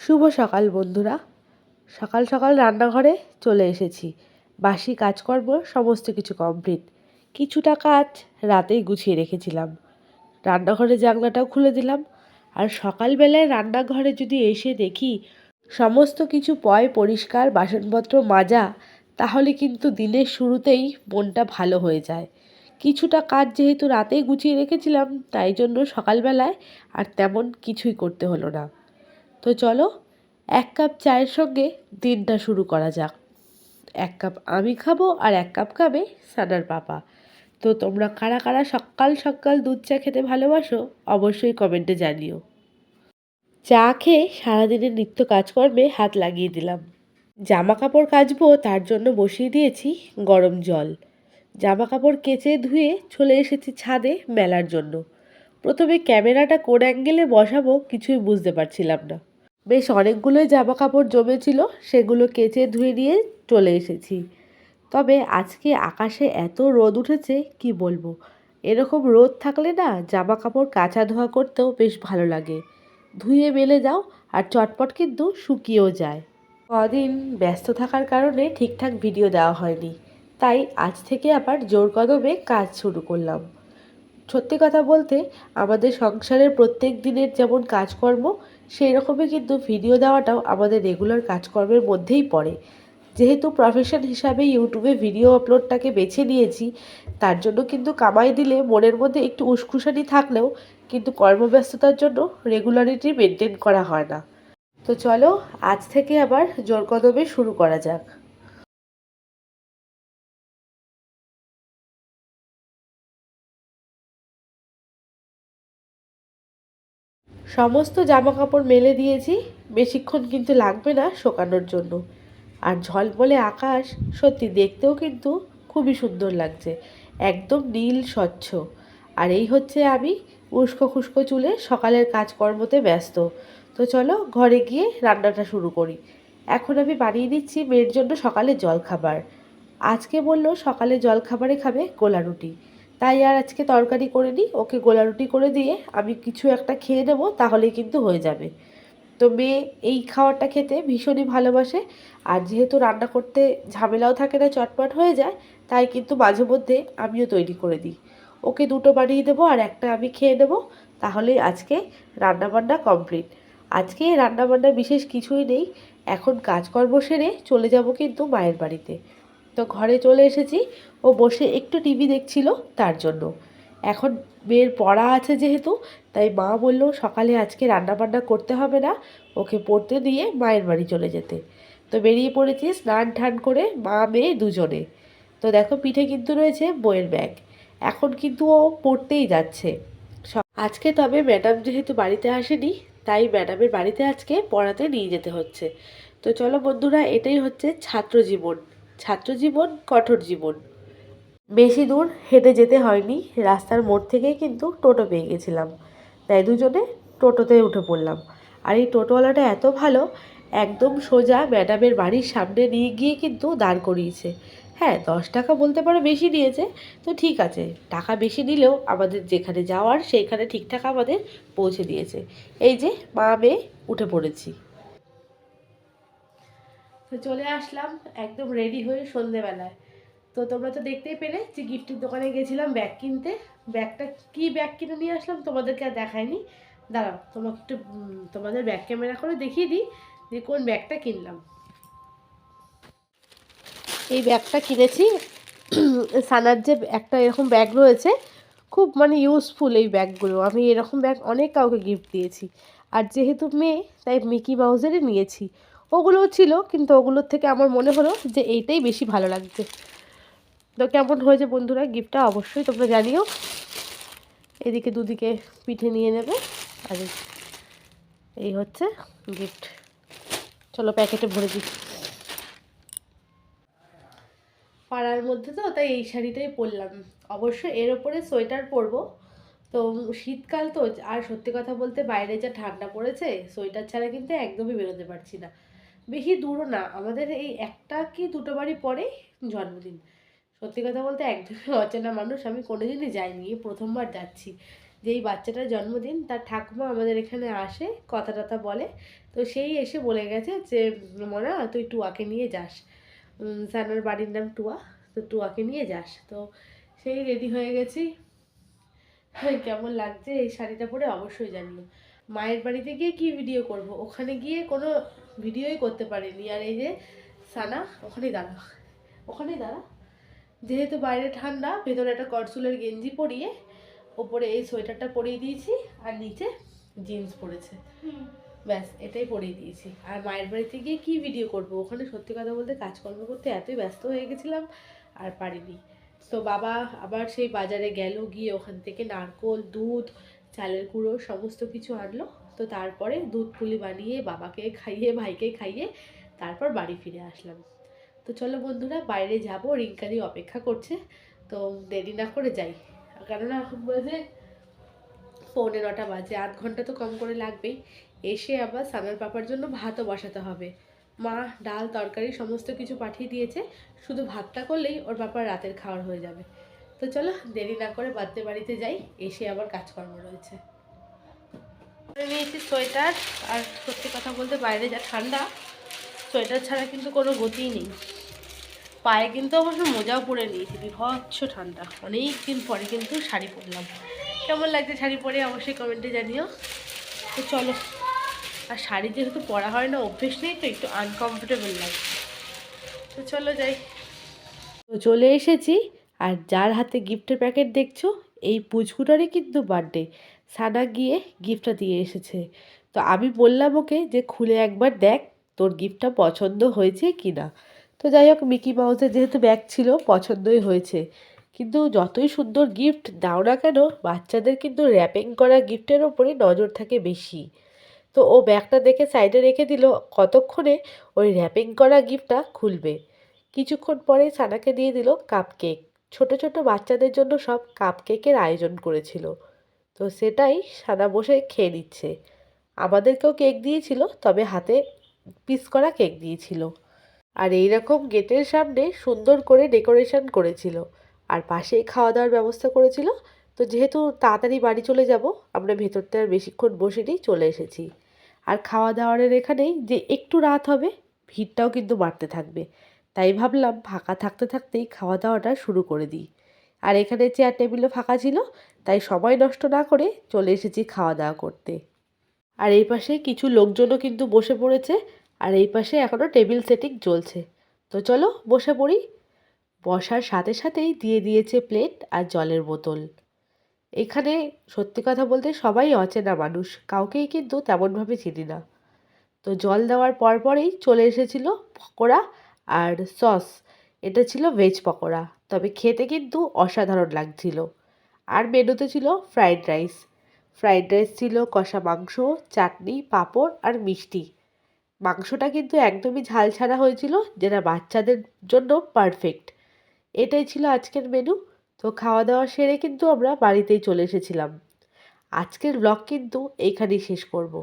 শুভ সকাল বন্ধুরা। সকাল সকাল রান্নাঘরে চলে এসেছি। বাসি কাজকর্ম সমস্ত কিছু কমপ্লিট। কিছুটা কাজ রাতেই গুছিয়ে রেখেছিলাম। রান্নাঘরের জানলাটাও খুলে দিলাম। আর সকালবেলায় রান্নাঘরে যদি এসে দেখি সমস্ত কিছু পরিষ্কার, বাসনপত্র মাজা, তাহলে কিন্তু দিনের শুরুতেই মনটা ভালো হয়ে যায়। কিছুটা কাজ যেহেতু রাতেই গুছিয়ে রেখেছিলাম, তাই জন্য সকালবেলায় আর তেমন কিছুই করতে হলো না। তো চলো, 1 কাপ চায়ের সঙ্গে দিনটা শুরু করা যাক। 1 কাপ আমি খাবো আর 1 কাপ খাবে সানার পাপা। তো তোমরা কারা কারা সকাল সকাল দুধ চা খেতে ভালোবাসো অবশ্যই কমেন্টে জানিও। চা খেয়ে সারাদিনের নিত্য কাজকর্মে হাত লাগিয়ে দিলাম। জামা কাপড় কাচবো, তার জন্য বসিয়ে দিয়েছি গরম জল। জামা কাপড় কেচে ধুয়ে চলে এসেছি ছাদে মেলার জন্য। প্রথমে ক্যামেরাটা কোন অ্যাঙ্গেলে বসাবো কিছুই বুঝতে পারছিলাম না। বেশ অনেকগুলোই জামা কাপড় জমেছিল, সেগুলো কেচে ধুয়ে নিয়ে চলে এসেছি। তবে আজকে আকাশে এত রোদ উঠেছে কি বলবো। এরকম রোদ থাকলে না জামা কাপড় কাচা ধোয়া করতেও বেশ ভালো লাগে। ধুয়ে মেলে যাও আর চটপট কিন্তু শুকিয়েও যায়। কদিন ব্যস্ত থাকার কারণে ঠিকঠাক ভিডিও দেওয়া হয়নি, তাই আজ থেকে আবার জোর কদমে কাজ শুরু করলাম। সত্যি কথা বলতে আমাদের সংসারের প্রত্যেক দিনের যেমন কাজকর্ম, সেই রকমই কিন্তু ভিডিও দেওয়াটাও আমাদের রেগুলার কাজকর্মের মধ্যেই পড়ে। যেহেতু প্রফেশন হিসাবে ইউটিউবে ভিডিও আপলোডটাকে বেছে নিয়েছি, তার জন্য কিন্তু কামাই দিলে মনের মধ্যে একটু উসখুসানি থাকলেও কিন্তু কর্মব্যস্ততার জন্য রেগুলারিটি মেনটেন করা হয় না। তো চলো, আজ থেকে আবার জোর কদমে শুরু করা যাক। সমস্ত জামা কাপড় মেলে দিয়েছি, বেশিক্ষণ কিন্তু লাগবে না শুকানোর জন্য। আর ঝলমলে আকাশ সত্যি দেখতেও কিন্তু খুবই সুন্দর লাগছে, একদম নীল স্বচ্ছ। আর এই হচ্ছে আমি উস্কো খুস্কো চুলে সকালের কাজকর্মতে ব্যস্ত। তো চলো ঘরে গিয়ে রান্নাটা শুরু করি। এখন আমি বানিয়ে নিচ্ছি মেয়ের জন্য সকালের জলখাবার। আজকে বললো সকালে জলখাবারে খাবে গোলা রুটি, তাই আর আজকে তরকারি করে নিই, ওকে গোলা রুটি করে দিয়ে আমি কিছু একটা খেয়ে নেবো, তাহলেই কিন্তু হয়ে যাবে। তো মেয়ে এই খাবারটা খেতে ভীষণই ভালোবাসে। আর যেহেতু রান্না করতে ঝামেলাও থাকে না, চটপট হয়ে যায়, তাই কিন্তু মাঝে মধ্যে আমিও তৈরি করে দিই। ওকে দুটো বানিয়ে দেবো আর একটা আমি খেয়ে নেবো, তাহলেই আজকে রান্নাবান্না কমপ্লিট। আজকে রান্নাবান্না বিশেষ কিছুই নেই। এখন কাজকর্ম সেরে চলে যাব কিন্তু মায়ের বাড়িতে। তো ঘরে চলে এসেছি, ও বসে একটু টিভি দেখছিল তার জন্য। এখন মেয়ের পড়া আছে যেহেতু, তাই মা বললো সকালে আজকে রান্নাবান্না করতে হবে না, ওকে পড়তে দিয়ে মায়ের বাড়ি চলে যেতে। তো বেরিয়ে পড়েছি স্নান টান করে মা মেয়ে দুজনে। তো দেখো পিঠে কিন্তু রয়েছে বইয়ের ব্যাগ। এখন কিন্তু ও পড়তেই যাচ্ছে আজকে। তবে ম্যাডাম যেহেতু বাড়িতে আসেনি, তাই ম্যাডামের বাড়িতে আজকে পড়াতে নিয়ে যেতে হচ্ছে। তো চলো বন্ধুরা, এটাই হচ্ছে ছাত্র জীবন। ছাত্র জীবন কঠোর জীবন। বেশি দূর হেঁটে যেতে হয়নি, রাস্তার মোড় থেকেই কিন্তু টোটো পেয়ে গেছিলাম, তাই দুজনে টোটোতে উঠে পড়লাম। আর এই টোটোওয়ালাটা এত ভালো, একদম সোজা ম্যাডামের বাড়ির সামনে নিয়ে গিয়ে কিন্তু দাঁড় করিয়েছে। হ্যাঁ, 10 টাকা বলতে পারো বেশি নিয়েছে, তো ঠিক আছে, টাকা বেশি নিলেও আমাদের যেখানে যাওয়ার সেইখানে ঠিকঠাক আমাদের পৌঁছে দিয়েছে। এই যে মা মেয়ে উঠে পড়েছি। তো চলে আসলাম একদম রেডি হয়ে সন্ধেবেলায়। তো তোমরা তো দেখতেই পেলে যে গিফটের দোকানে গেছিলাম ব্যাগ কিনতে। ব্যাগটা কি ব্যাগ কিনে নিয়ে আসলাম তোমাদেরকে আর দেখাইনি। দাঁড়াও তোমাকে একটু তোমাদের ব্যাগ ক্যামেরা করে দেখিয়ে দিই যে কোন ব্যাগটা কিনলাম। এই ব্যাগটা কিনেছি। সানার যে একটা এরকম ব্যাগ রয়েছে, খুব মানে ইউজফুল এই ব্যাগগুলো। আমি এরকম ব্যাগ অনেক কাউকে গিফট দিয়েছি। আর যেহেতু মেয়ে, তাই মিকি মাউসেরই নিয়েছি। ওগুলোও ছিল, কিন্তু ওগুলোর থেকে আমার মনে হলো যে এইটাই বেশি ভালো লাগছে। তো কেমন হয়েছে বন্ধুরা গিফটটা অবশ্যই তোমরা জানিও। এদিকে দুদিকে পিঠে নিয়ে নেবে। আর এই হচ্ছে গিফট। চলো প্যাকেটে ভরে দিই। পাড়ার মধ্যে তো, তাই এই শাড়িটাই পরলাম। অবশ্য এর ওপরে সোয়েটার পরবো। তো শীতকাল তো, আর সত্যি কথা বলতে বাইরে যা ঠান্ডা পড়েছে, সোয়েটার ছাড়া কিন্তু একদমই বেরোতে পারছি না। বেশি দূরও না, আমাদের এই একটা কি দুটো বাড়ি পরে জন্মদিন। সত্যি কথা বলতে একদমই অচেনা মানুষ, আমি কোনোদিনই যাইনি, এই প্রথমবার যাচ্ছি। যেই বাচ্চাটার জন্মদিন তার ঠাকুমা আমাদের এখানে আসে, কথা টথা বলে। তো সেই এসে বলে গেছে যে মনা তুই টুয়াকে নিয়ে যাস, সানার বাড়ির নাম টুয়া, তো টুয়াকে নিয়ে যাস। তো সেই রেডি হয়ে গেছি। কেমন লাগছে এই শাড়িটা পরে অবশ্যই জানিও। মায়ের বাড়িতে গিয়ে কি ভিডিও করব, ওখানে গিয়ে কোনো ভিডিওই করতে পারিনি। আর এই যে সানা ওখানেই দাঁড়া, যেহেতু বাইরে ঠান্ডা, ভেতরে একটা করসুলের গেঞ্জি পরিয়ে ওপরে এই সোয়েটারটা পরিয়ে দিয়েছি আর নিচে জিন্স পরেছে, ব্যাস এটাই পরিয়ে দিয়েছি। আর মায়ের বাড়িতে গিয়ে কি ভিডিও করব, ওখানে সত্যি কথা বলতে কাজকর্ম করতে এতই ব্যস্ত হয়ে গেছিলাম আর পারিনি। তো বাবা আবার সেই বাজারে গেল, গিয়ে ওখান থেকে নারকোল, দুধ, চালের গুঁড়ো সমস্ত কিছু আনলো। তো তারপরে দুধ পুলি বানিয়ে বাবাকে খাইয়ে, ভাইকে খাইয়ে তারপর বাড়ি ফিরে আসলাম। তো চলো বন্ধুরা, বাইরে যাব, রিঙ্কাদি অপেক্ষা করছে, তো দেরি না করে যাই। কেননা এখন বাজে 9:45 বাজে, 8 ঘন্টা তো কম করে লাগবেই। এসে আবার সানার পাপার জন্য ভাতও বসাতে হবে। মা ডাল তরকারি সমস্ত কিছু পাঠিয়ে দিয়েছে, শুধু ভাতটা করলেই ওর পাপার রাতের খাওয়ার হয়ে যাবে। তো চলো দেরি না করে বার্থডে বাড়িতে যাই, এসে আবার কাজকর্ম রয়েছে। নিয়েছি সোয়েটার, আর সত্যি কথা বলতে বাইরে যা ঠান্ডা, সোয়েটার ছাড়া কিন্তু কোনো গতিই নেই। পায়ে কিন্তু অবশ্য মোজাও পরে নিয়েছি, বিভৎস ঠান্ডা। অনেক দিন পরে কিন্তু শাড়ি পরলাম। কেমন লাগছে শাড়ি পরে অবশ্যই কমেন্টে জানিও। তো চলো, আর শাড়ি যেহেতু পরা হয় না, অভ্যেস নেই, তো একটু আনকমফোর্টেবল লাগছে। তো চলো যাই। তো চলে এসেছি, আর যার হাতে গিফটের প্যাকেট দেখছো, এই পুচকুটারই কিন্তু বার্থডে। সানা গিয়ে গিফটটা দিয়ে এসেছে। তো আমি বললাম ওকে যে খুলে একবার দেখ তোর গিফটটা পছন্দ হয়েছে কি না। তো যাই হোক, মিকি মাউসের যেহেতু ব্যাগ ছিল, পছন্দই হয়েছে। কিন্তু যতই সুন্দর গিফট দাও না কেন, বাচ্চাদের কিন্তু র্যাপিং করা গিফটের ওপরই নজর থাকে বেশি। তো ও ব্যাগটা দেখে সাইডে রেখে দিল, কতক্ষণে ওই র্যাপিং করা গিফটটা খুলবে। কিছুক্ষণ পরে সানাকে দিয়ে দিল কাপ কেক। ছোটো ছোটো বাচ্চাদের জন্য সব কাপ কেকের আয়োজন করেছিল। তো সেটাই সানা বসে খেয়ে নিচ্ছে। আমাদেরকেও কেক দিয়েছিল, তবে হাতে পিস করা কেক দিয়েছিল। আর এই রকম গেটের সামনে সুন্দর করে ডেকোরেশন করেছিল, আর পাশেই খাওয়া দাওয়ার ব্যবস্থা করেছিল। তো যেহেতু তাড়াতাড়ি বাড়ি চলে যাব, আমরা ভেতরটা আর বেশিক্ষণ বসেনি, চলে এসেছি। আর খাওয়া দাওয়ার এখানেই যে একটু রাত হবে, ভিড়টাও কিন্তু বাড়তে থাকবে, তাই ভাবলাম ফাঁকা থাকতে থাকতেই খাওয়া দাওয়াটা শুরু করে দিই। আর এখানে চেয়ার টেবিলও ফাঁকা ছিল, তাই সময় নষ্ট না করে চলে এসেছি খাওয়া দাওয়া করতে। আর এই পাশে কিছু লোকজনও কিন্তু বসে পড়েছে, আর এই পাশে এখনও টেবিল সেটিং চলছে। তো চলো বসে পড়ি। বসার সাথে সাথেই দিয়ে দিয়েছে প্লেট আর জলের বোতল। এখানে সত্যি কথা বলতে সবাই অচেনা মানুষ, কাউকেই কিন্তু তেমনভাবে চিনি না। তো জল দেওয়ার পরপরেই চলে এসেছিল পকোড়া আর সস। এটা ছিল ভেজ পকোড়া, তবে খেতে কিন্তু অসাধারণ লাগছিল। আর মেনুতে ছিল ফ্রাইড রাইস। ফ্রাইড রাইস ছিল কষা মাংস, চাটনি, পাঁপড় আর মিষ্টি। মাংসটা কিন্তু একদমই ঝাল ছাড়া হয়েছিল, যেটা বাচ্চাদের জন্য পারফেক্ট। এটাই ছিল আজকের মেনু। তো খাওয়া দাওয়া সেরে কিন্তু আমরা বাড়িতেই চলে এসেছিলাম। আজকের ব্লগ কিন্তু এইখানেই শেষ করব।